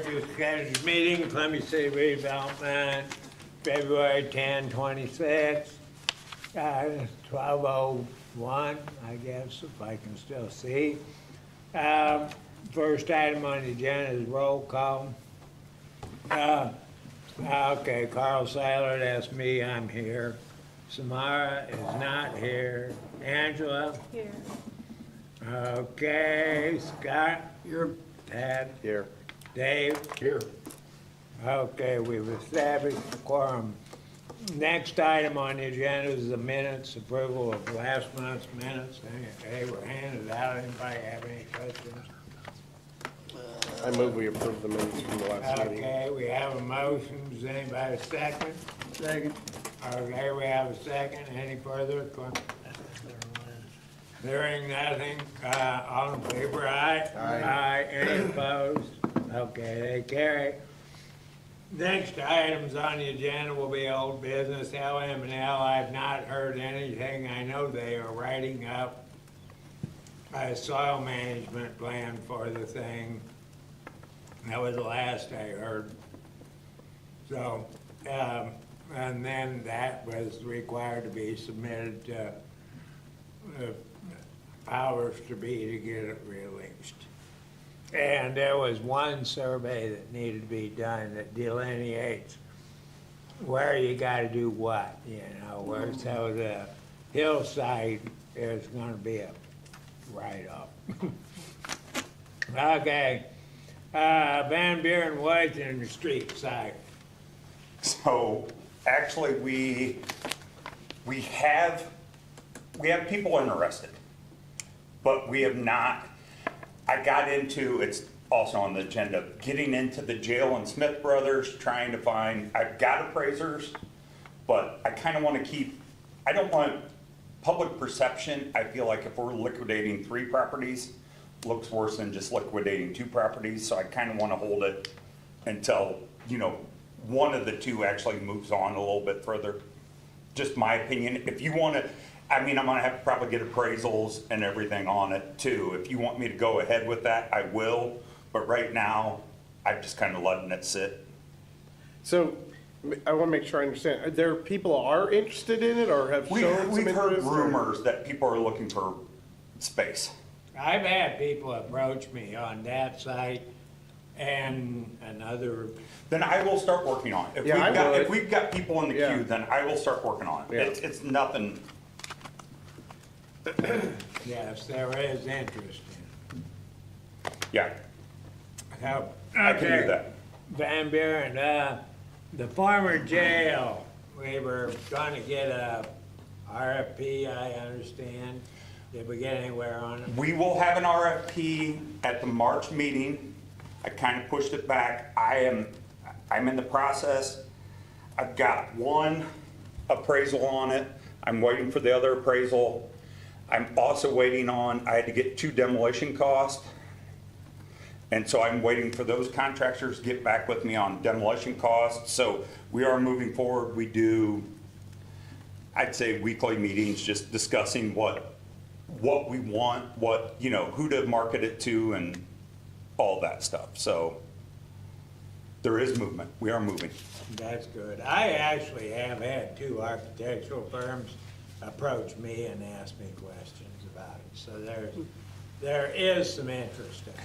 to scheduled meeting, Columbia City Redevelopment, February 10, 26, 12:01, I guess, if I can still see. First item on the agenda is roll call. Okay, Carl Seiler, that's me, I'm here. Samara is not here. Angela? Here. Okay, Scott? Here. Tad? Here. Dave? Here. Okay, we've established the quorum. Next item on the agenda is the minutes, approval of last month's minutes. They were handed out. Anybody have any questions? I move we approve the minutes from the last meeting. Okay, we have a motion. Does anybody second? Second. Okay, we have a second. Any further? Hearing nothing, all in favor, aye? Aye. Any opposed? Okay, they carry. Next items on the agenda will be old business, LM&L. I've not heard anything. I know they are writing up a soil management plan for the thing. That was the last I heard. So, and then that was required to be submitted to powers to be to get it released. And there was one survey that needed to be done that delineates where you gotta do what, you know, where, so the hillside is gonna be a write-off. Okay, Van Buren Woods and the street side. So actually, we have people interested, but we have not. I got into, it's also on the agenda, getting into the jail and Smith Brothers, trying to find. I've got appraisers, but I kind of want to keep. I don't want public perception. I feel like if we're liquidating 3 properties, looks worse than just liquidating 2 properties. So I kind of want to hold it until, you know, one of the 2 actually moves on a little bit further. Just my opinion. If you want to, I mean, I'm going to have to probably get appraisals and everything on it too. If you want me to go ahead with that, I will. But right now, I'm just kind of letting it sit. So I want to make sure I understand. There people are interested in it or have shown some We've heard interest? rumors that people are looking for space. I've had people approach me on that site and another. Then I will start working on it. If we've got people in the Yeah. queue, then I will start working on it. Yeah. It's nothing. Yes, there is interest in Yeah, it. So, I can okay. do that. Van Buren, the former jail, we were trying to get a RFP, I understand. Did we get anywhere on it? We will have an RFP at the March meeting. I kind of pushed it back. I'm in the process. I've got 1 appraisal on it. I'm waiting for the other appraisal. I'm also waiting on, I had to get 2 demolition costs. And so I'm waiting for those contractors to get back with me on demolition costs. So we are moving forward. We do, I'd say, weekly meetings, just discussing what we want, what, you know, who to market it to and all that stuff. So there is movement. We are moving. That's good. I actually have had 2 architectural firms approach me and ask me questions about it. So there is some interest in it.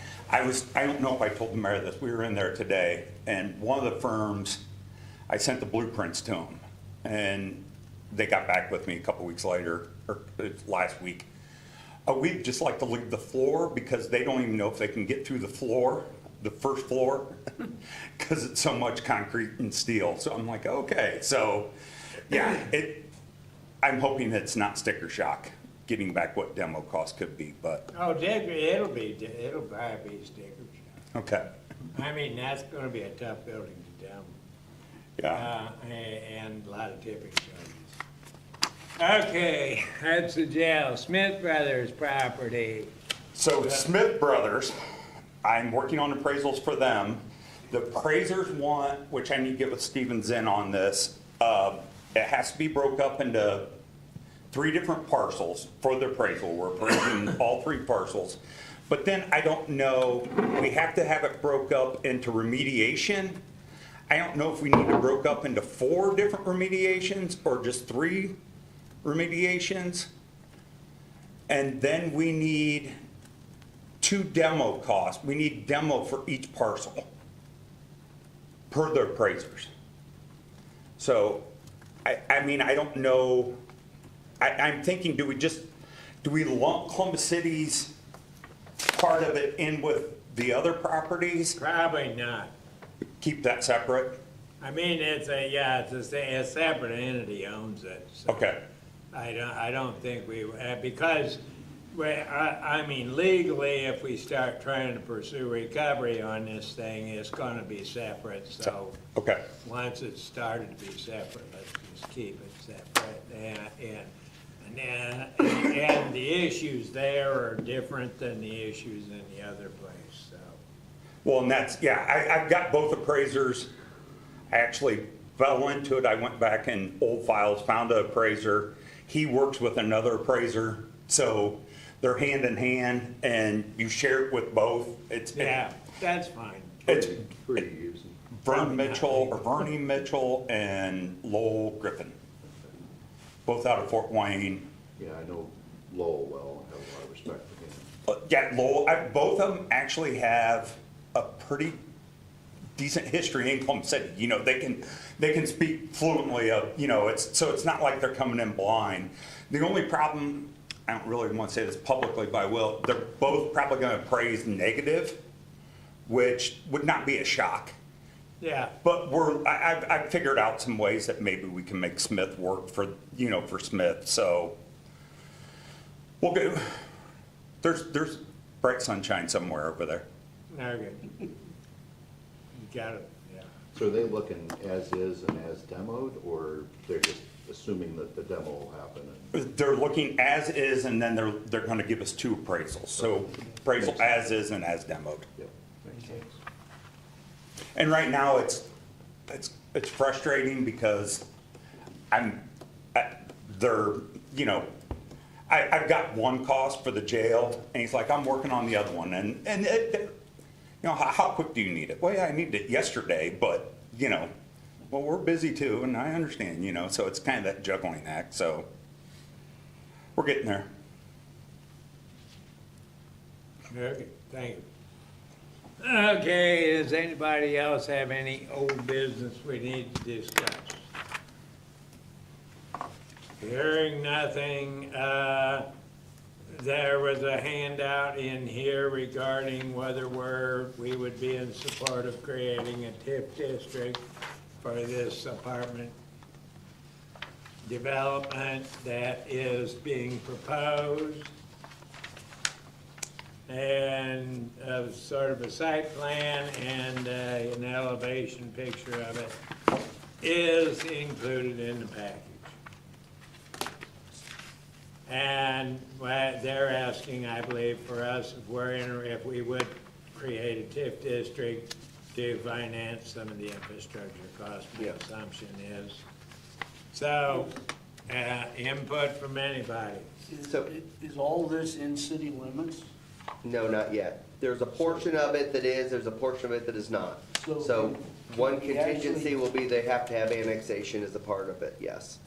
I don't know if I told the mayor this. We were in there today, and one of the firms, I sent the blueprints to them, and they got back with me a couple weeks later, or last week. We'd just like to leave the floor because they don't even know if they can get through the floor, the first floor, because it's so much concrete and steel. So I'm like, okay. So, yeah, I'm hoping it's not sticker shock, getting back what demo cost could be, but. Oh, it'll probably be sticker shock. Okay. I mean, that's gonna be a tough building to demo. Yeah. And a lot of tipping charges. Okay, that's the jail. Smith Brothers property. So Smith Brothers, I'm working on appraisals for them. The appraisers want, which I need to get with Steven Zinn on this, it has to be broke up into 3 different parcels for the appraisal. We're appraising all 3 parcels. But then I don't know, we have to have it broke up into remediation. I don't know if we need to broke up into 4 different remediations or just 3 remediations. And then we need 2 demo costs. We need demo for each parcel per the appraisers. So, I mean, I don't know. I'm thinking, do we lump Columbus City's part of it in with the other properties? Probably not. Keep that separate? I mean, it's a separate entity owns it, so. Okay, I don't think because, I mean, legally, if we start trying to pursue recovery on this thing, it's gonna be separate, so. okay. Once it's started to be separate, let's just keep it separate. And the issues there are different than the issues in the other place, so. Well, and that's, yeah, I've got both appraisers. I actually fell into it. I went back in old files, found an appraiser. He works with another appraiser, so they're hand in hand, and you share it with both. Yeah, that's fine. It's Pretty easy. Vern Mitchell, or Vernie Mitchell, and Lowell Griffin, both out of Fort Wayne. Yeah, I know Lowell well, I have a lot of respect for him. Yeah, Lowell, both of them actually have a pretty decent history in Columbus City. You know, they can speak fluently of, you know, it's not like they're coming in blind. The only problem, I don't really want to say this publicly, but I will, they're both probably going to appraise negative, which would not be a shock. Yeah, But I've figured out some ways that maybe we can make Smith work for, you know, for Smith, so we'll go. There's bright sunshine somewhere over there. okay. You got it, yeah. So are they looking as is and as demoed, or they're just assuming that the demo will happen? They're looking as is, and then they're gonna give us 2 appraisals, so appraisal as is and as demoed. Yep. And right now, it's frustrating because they're, you know, I've got one cost for the jail, and he's like, I'm working on the other one, and you know, how quick do you need it? Well, yeah, I needed it yesterday, but, you know, well, we're busy too, and I understand, you know, so it's kind of that juggling act, so we're getting there. Okay, thank you. Okay, does anybody else have any old business we need to discuss? Hearing nothing, there was a handout in here regarding whether we would be in support of creating a TIF district for this apartment development that is being proposed. And sort of a site plan and an elevation picture of it is included in the package. And they're asking, I believe, for us, if we would create a TIF district to finance some of the infrastructure costs, my assumption is. So, input from anybody. Is all this in city limits? No, not yet. There's a portion of it that is, there's a portion of it that is not. So one can we contingency actually- will be they have to have annexation as a part of it, yes.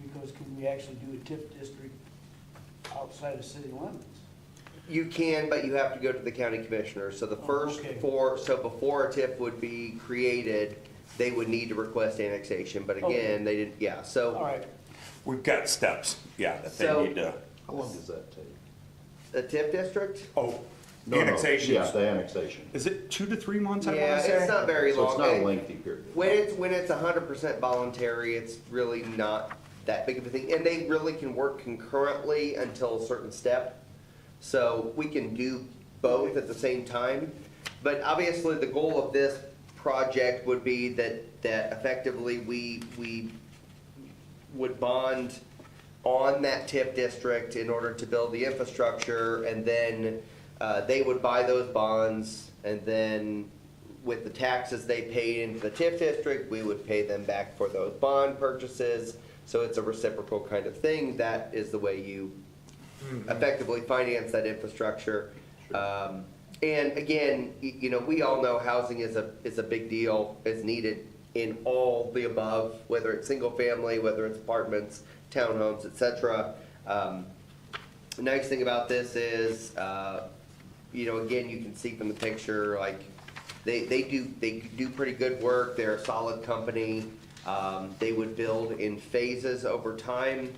Because can we actually do a TIF district outside of city limits? You can, but you have to go to the county commissioner. So the first okay. so before a TIF would be created, they would need to request annexation, but Okay. again, they didn't, yeah, All so right, We've got steps, yeah, that they So- need to, How long does that take? the TIF district? oh, No, no, annexation. Yeah, the annexation. Is it 2 to 3 months, I Yeah, wanna say? it's not very So long. it's not a lengthy period. When it's 100% voluntary, it's really not that big of a thing. And they really can work concurrently until a certain step. So we can do both at the same time. But obviously, the goal of this project would be that effectively we would bond on that TIF district in order to build the infrastructure, and then they would buy those bonds, and then with the taxes they paid into the TIF district, we would pay them back for those bond purchases. So it's a reciprocal kind of thing. That is the way you effectively finance that infrastructure. And again, you know, we all know housing is a big deal, is needed in all the above, whether it's single family, whether it's apartments, townhomes, et cetera. The nice thing about this is, you know, again, you can see from the picture, like, they do pretty good work. They're a solid company. They would build in phases over time.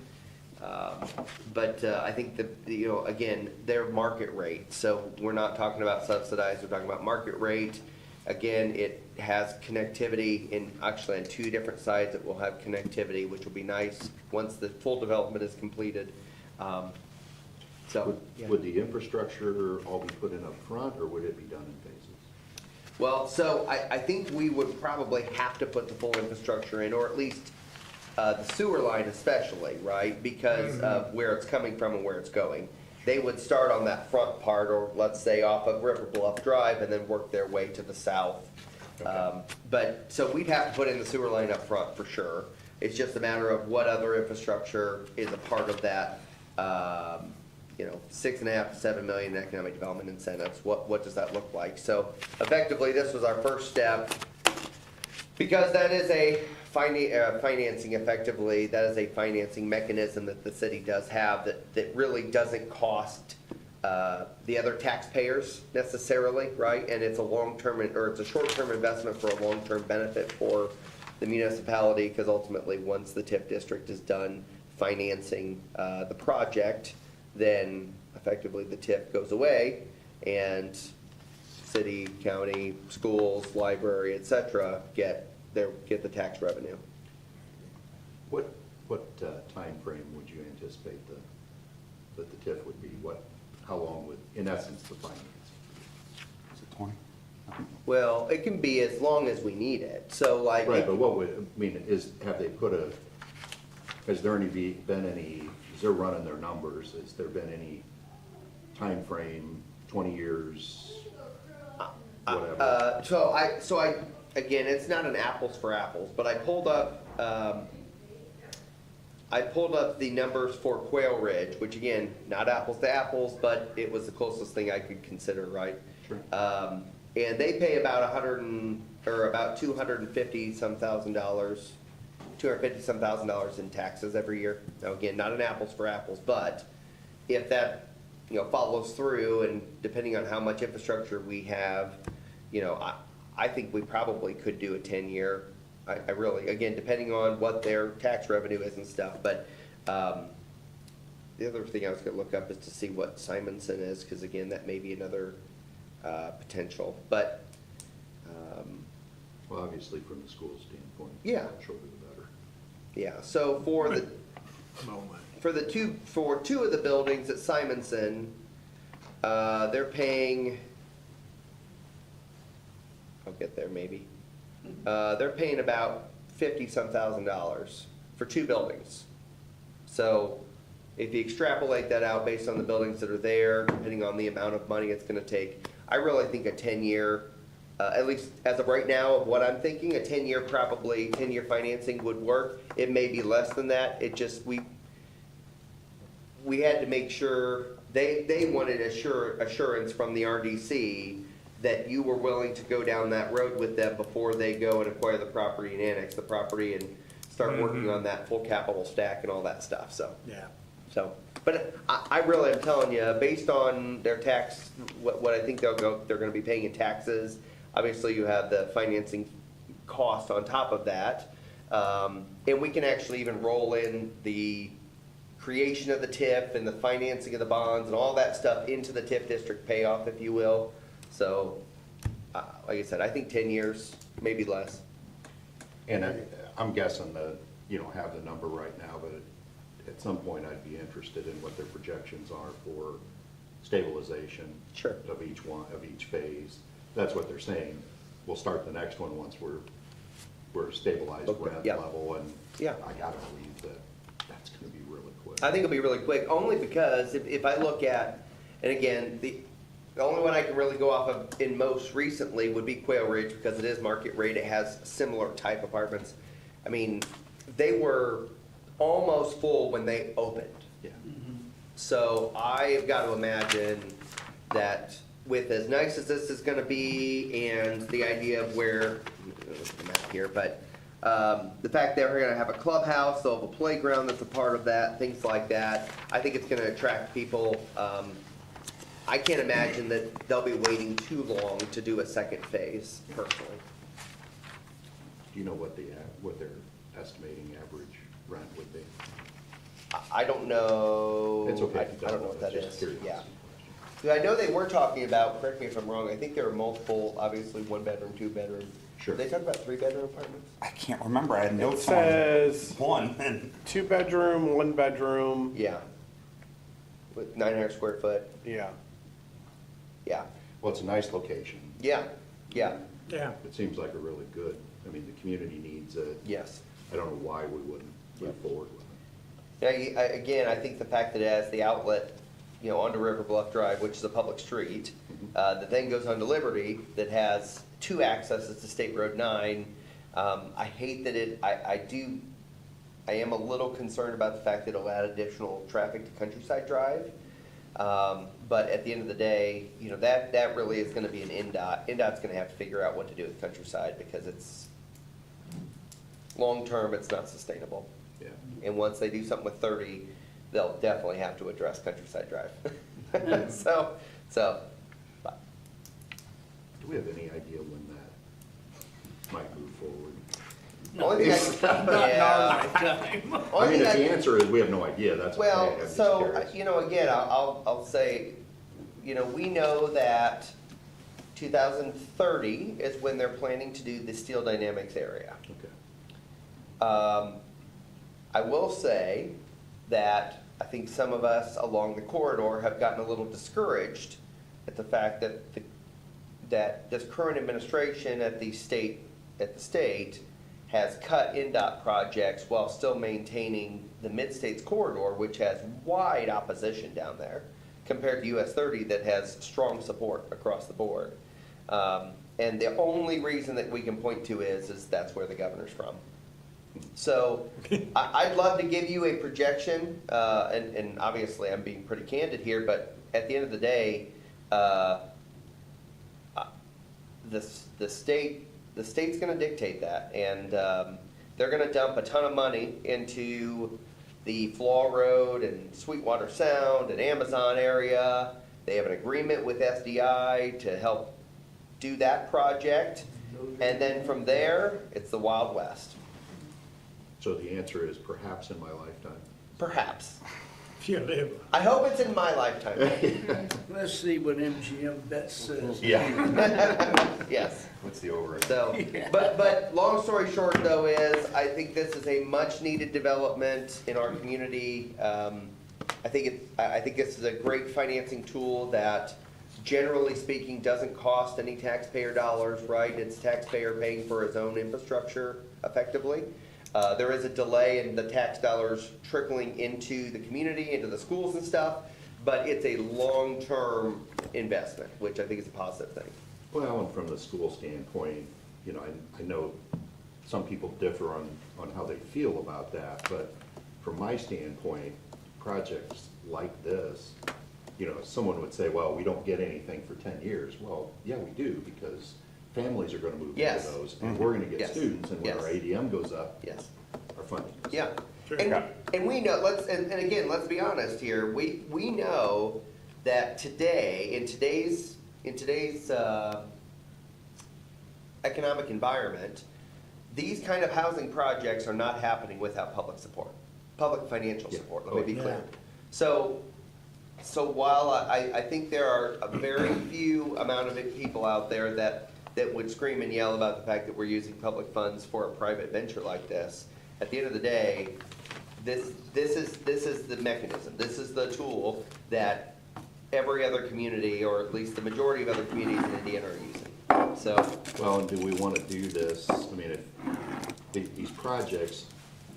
But I think that, you know, again, their market rate, so we're not talking about subsidized, we're talking about market rate. Again, it has connectivity actually on 2 different sides. It will have connectivity, which will be nice once the full development is completed. So, yeah. Would the infrastructure all be put in up front, or would it be done in phases? Well, so I think we would probably have to put the full infrastructure in, or at least the sewer line especially, right? Because of where it's coming from and where it's going. They would start on that front part, or let's say off of River Bluff Drive, and then work their way to the south. But, so we'd have to put in the sewer line up front for sure. It's just a matter of what other infrastructure is a part of that, you know, 6.5 to 7 million in economic development incentives. What does that look like? So effectively, this was our first step, because that is a financing, effectively, that is a financing mechanism that the city does have that really doesn't cost the other taxpayers necessarily, right? And it's a long-term, or it's a short-term investment for a long-term benefit for the municipality, because ultimately, once the TIF district is done financing the project, then effectively the TIF goes away, and city, county, schools, library, et cetera, get the tax revenue. What timeframe would you anticipate that the TIF would be? How long would, in essence, the finance? Is it 20? Well, it can be as long as we need it, so like. Right, but what would, I mean, have they has there been any, as they're running their numbers, has there been any time frame, 20 years, whatever? Again, it's not an apples for apples, but I pulled up the numbers for Quail Ridge, which again, not apples to apples, but it was the closest thing I could consider, right? Sure. And they pay about $250 some thousand dollars in taxes every year. Now, again, not an apples for apples, but if that, you know, follows through, and depending on how much infrastructure we have, you know, I think we probably could do a 10-year. I really, again, depending on what their tax revenue is and stuff, but the other thing I was gonna look up is to see what Simonson is, because again, that may be another potential, but. Well, obviously, from the school standpoint. Yeah. The shorter the better. Yeah, so for two of the buildings at Simonson, they're paying, I'll get there maybe. They're paying about $50-some thousand for 2 buildings. So if you extrapolate that out based on the buildings that are there, depending on the amount of money it's gonna take, I really think a 10-year, at least as of right now, of what I'm thinking, a 10-year financing would work. It may be less than that. It just, we had to make sure, they wanted assurance from the RDC that you were willing to go down that road with them before they go and acquire the property and annex the property and start working on that full capital stack and all that stuff, so. Yeah. So, but I really am telling you, based on their tax, what I think they're gonna be paying in taxes, obviously you have the financing cost on top of that. And we can actually even roll in the creation of the TIF and the financing of the bonds and all that stuff into the TIF district payoff, if you will. So, like I said, I think 10 years, maybe less. And I'm guessing that you don't have the number right now, but at some point I'd be interested in what their projections are for stabilization. Sure. Of each phase. That's what they're saying. We'll start the next one once we're stabilized Okay, rent yeah. level, and Yeah. I gotta believe that that's gonna be really quick. I think it'll be really quick, only because if I look at, and again, the only one I can really go off of in most recently would be Quail Ridge, because it is market rate, it has similar type apartments. I mean, they were almost full when they opened. Yeah. So I've got to imagine that with as nice as this is gonna be and the idea of where, the map here, but, the fact that we're gonna have a clubhouse, they'll have a playground that's a part of that, things like that, I think it's gonna attract people. I can't imagine that they'll be waiting too long to do a second phase, personally. Do you know what what they're estimating average rent would be? I don't know. It's okay. I don't know what that Just is, curious. yeah. 'Cause I know they were talking about, correct me if I'm wrong, I think there were multiple, obviously, 1-bedroom, 2-bedroom. Sure. Did they talk about 3-bedroom apartments? I can't remember, I had It notes on says one, and 2-bedroom, 1-bedroom, Yeah. With 900 square foot, yeah. yeah, Well, it's a nice location. yeah, yeah, Yeah. It seems like a really good, I mean, the community needs it. yes. I don't know why we wouldn't move forward with it. Again, I think the fact that it has the outlet, onto River Bluff Drive, which is a public street, that then goes onto Liberty, that has 2 accesses to State Road 9. I hate that I am a little concerned about the fact that it'll add additional traffic to Countryside Drive. But at the end of the day, that really is gonna be an NDOT. NDOT's gonna have to figure out what to do with Countryside, because long-term, it's not sustainable. Yeah. And once they do something with 30, they'll definitely have to address Countryside Drive. So, but, Do we have any idea when that might move forward? only thing I mean, if the answer is we have no idea, that's okay. I'm well, just so, curious. again, I'll say, we know that 2030 is when they're planning to do the Steel Dynamics area. Okay. I will say that I think some of us along the corridor have gotten a little discouraged at the fact that that this current administration at the state has cut NDOT projects while still maintaining the Mid-States corridor, which has wide opposition down there, compared to US 30 that has strong support across the board. And the only reason that we can point to is that's where the governor's from. So I'd love to give you a projection, and obviously I'm being pretty candid here, but at the end of the day, the state's going to dictate that, and they're going to dump a ton of money into the Flaw Road and Sweetwater Sound and Amazon area. They have an agreement with SDI to help do that project, and then from there, it's the Wild West. So the answer is perhaps in my lifetime. Perhaps. If you live. I hope it's in my lifetime. Let's see what MGM Bet says. yeah. Yes. What's the over? So, but long story short though is, I think this is a much needed development in our community. I think this is a great financing tool that, generally speaking, doesn't cost any taxpayer dollars, right? It's taxpayer paying for his own infrastructure effectively. There is a delay in the tax dollars trickling into the community, into the schools and stuff, but it's a long-term investment, which I think is a positive thing. Well, and from the school standpoint, I know some people differ on how they feel about that, but from my standpoint, projects like this, someone would say, well, we don't get anything for 10 years. Well, yeah, we do, because families are gonna move into Yes. those, and we're gonna get Yes. students, and when Yes. our ADM goes up, Yes. our funding goes Yeah. up. Sure. And we know, and again, let's be honest here, we know that today, in today's economic environment, these kind of housing projects are not happening without public support, public financial Yeah. support, let me be Yeah. clear. So while I think there are a very few amount of people out there that would scream and yell about the fact that we're using public funds for a private venture like this, at the end of the day, this is the mechanism, this is the tool that every other community, or at least the majority of other communities in Indiana are using. So, Well, and do we want to do this, I mean, if these projects,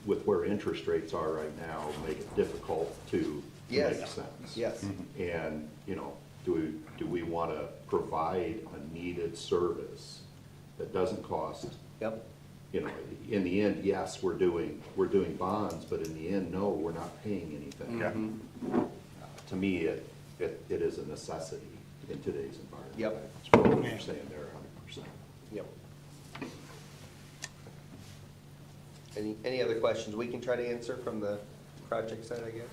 with where interest rates are right now, make it difficult to Yes. make sense. yes, And, do we want to provide a needed service that doesn't cost, yep, in the end, yes, we're doing bonds, but in the end, no, we're not paying anything. Yeah. To me, it is a necessity. in today's environment. Yep. That's probably what you're saying there, 100%. Yep. Any other questions we can try to answer from the project side, I guess?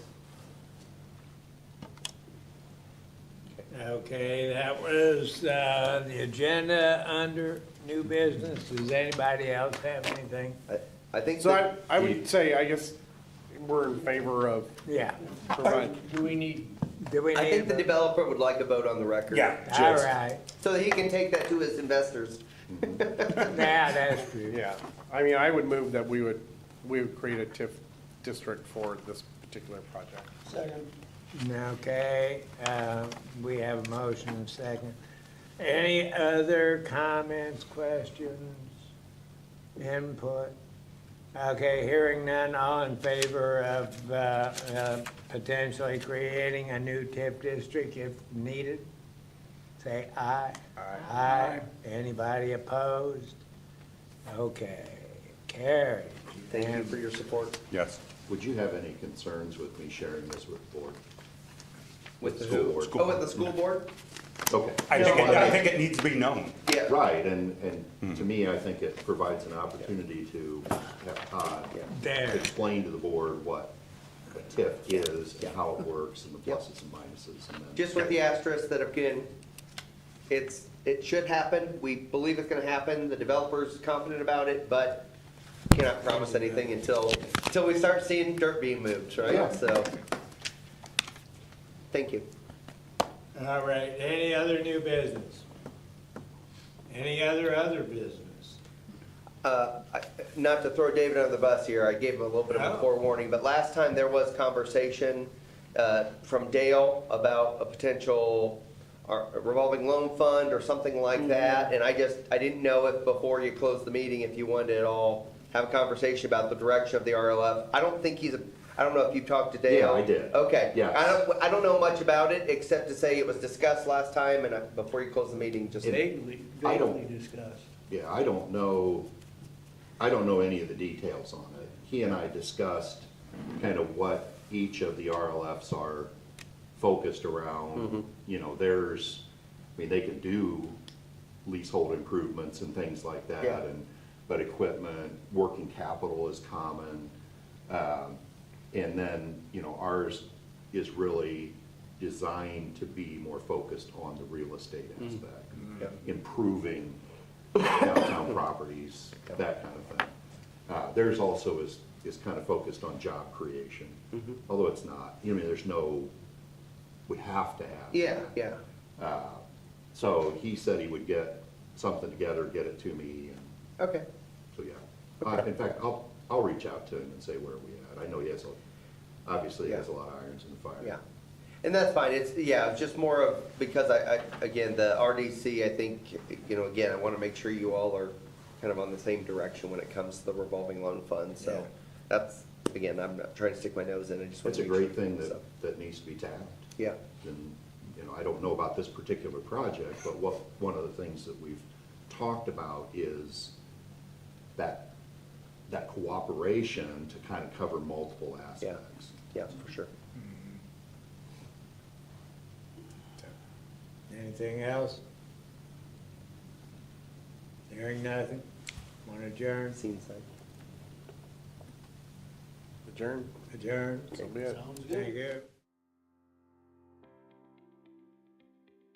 Okay, that was, the agenda under new business. Does anybody else have anything? I think So that, I would say, I guess, we're in favor of Yeah. provide, Do we need, Do we need? I think the a- developer would like a vote on the record. Yeah, All just, right. So that he can take that to his investors. Yeah, that's true. yeah. I mean, I would move that we would create a TIF district for this particular project. second, Okay, we have a motion and second. Any other comments, questions, input? Okay, hearing none, all in favor of potentially creating a new TIF district if needed? Say aye. Aye. Anybody opposed? Okay, carried. Thank you for your support. yes. Would you have any concerns with me sharing this with the board? With the School who? board. Oh, with the school board? Okay. I think it needs to be known. Yeah. Right, and to me, I think it provides an opportunity to have Todd There. explain to the board what a TIF is and how it works and the Yep. pluses and minuses. And then Just with the asterisk that again, it should happen. We believe it's gonna happen. The developer's confident about it, but cannot promise anything until we start seeing dirt being moved, Yeah. right? So, thank you. All right, any other new business? Any other business? Not to throw David under the bus here, I gave him a little bit of a Oh. forewarning, but last time there was conversation from Dale about a potential revolving loan fund or something like that, and I didn't know if before you closed the meeting, if you wanted to at all have a conversation about the direction of the RLF. I don't know if you've talked to Dale. Yeah, I did. Okay. Yes. I don't know much about it, except to say it was discussed last time, and before you close the meeting, just. vaguely I don't- discussed. Yeah, I don't know any of the details on it. He and I discussed kind of what each of the RLFs are focused around. You know, they can do leasehold improvements and things like that, Yeah. but equipment, working capital is common. And then, you know, ours is really designed to be more focused on the real estate aspect. Yeah. Improving downtown properties, that kind of thing. Theirs also is kind of focused on job creation, although it's not. You know, there's no, we have to have. Yeah, that. yeah. So he said he would get something together, get it to me, and Okay. so, yeah. In fact, I'll reach out to him and say where we at. I know he has, obviously he has a lot of irons in the fire. Yeah, and that's fine, it's just more of, because again, the RDC, I think, again, I want to make sure you all are kind of on the same direction when it comes to the revolving loan fund, Yeah. so that's, again, I'm not trying to stick my nose in, I just want It's to a make sure. great thing so, that needs to be tapped. Yeah, And, you know, I don't know about this particular project, but one of the things that we've talked about is that cooperation to kind of cover multiple aspects. yeah, for sure. Anything else? Hearing nothing? Want to adjourn? Seems like. Adjourn. Adjourn? So be it. Sounds good. Thank you.